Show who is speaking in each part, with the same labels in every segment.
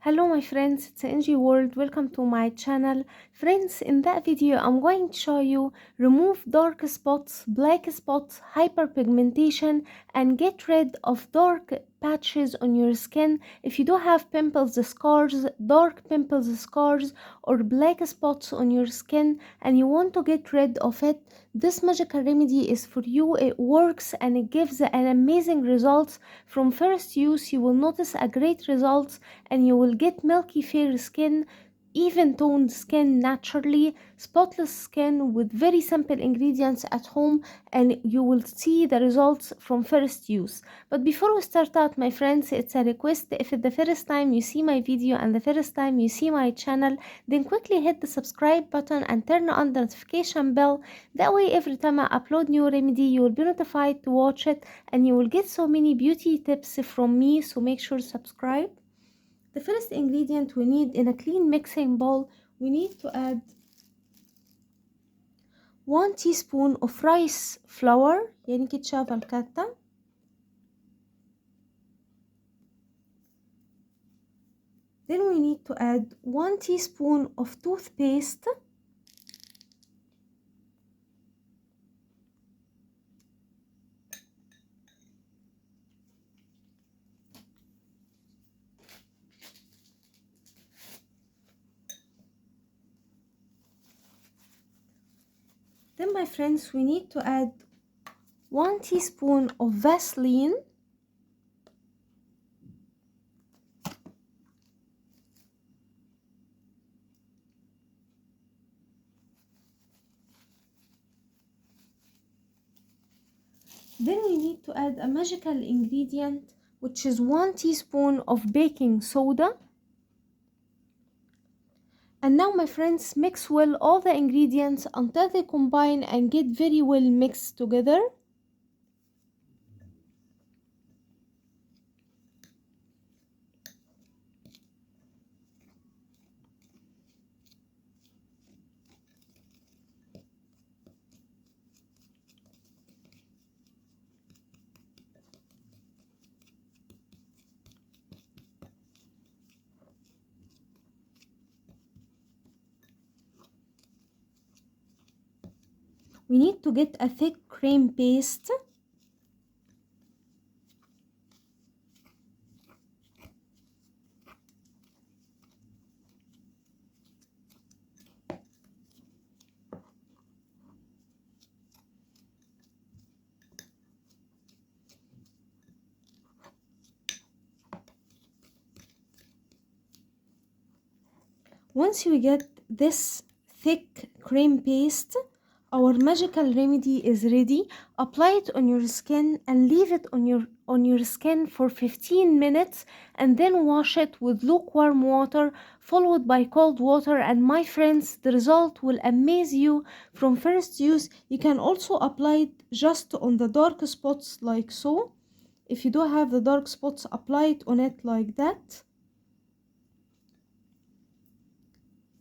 Speaker 1: Hello my friends, it's NGWorld. Welcome to my channel. Friends, in that video I'm going to show you remove dark spots, black spots, hyperpigmentation and get rid of dark patches on your skin. If you do have pimples, scars, dark pimples, scars or black spots on your skin and you want to get rid of it, this magical remedy is for you. It works and it gives an amazing results. From first use you will notice a great results and you will get milky fair skin, even toned skin naturally, spotless skin with very simple ingredients at home, and you will see the results from first use. But before we start out my friends, it's a request: if it's the first time you see my video and the first time you see my channel, then quickly hit the subscribe button and turn on the notification bell. That way every time I upload new remedy you will be notified to watch it and you will get so many beauty tips from me, so make sure to subscribe. The first ingredient we need in a clean mixing bowl, we need to add 1 teaspoon of rice flour, يعني كتشافة الكاتة. Then we need to add 1 teaspoon of toothpaste. Then my friends, we need to add 1 teaspoon of Vaseline. Then we need to add a magical ingredient, which is 1 teaspoon of baking soda. And now my friends, mix well all the ingredients until they combine and get very well mixed together. We need to get a thick cream paste. Once you get this thick cream paste, our magical remedy is ready. Apply it on your skin and leave it on your skin for 15 minutes and then wash it with lukewarm water followed by cold water, and my friends, the result will amaze you from first use. You can also apply it just on the dark spots like so. If you do have the dark spots, apply it on it like that.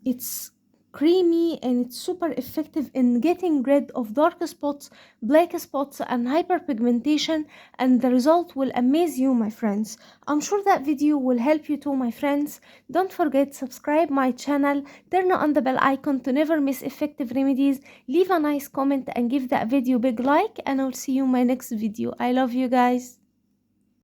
Speaker 1: It's creamy and it's super effective in getting rid of dark spots, black spots and hyperpigmentation, and the result will amaze you my friends. I'm sure that video will help you too my friends. Don't forget, subscribe my channel, turn on the bell icon to never miss effective remedies, leave a nice comment and give that video big like, and I'll see you in my next video. I love you guys.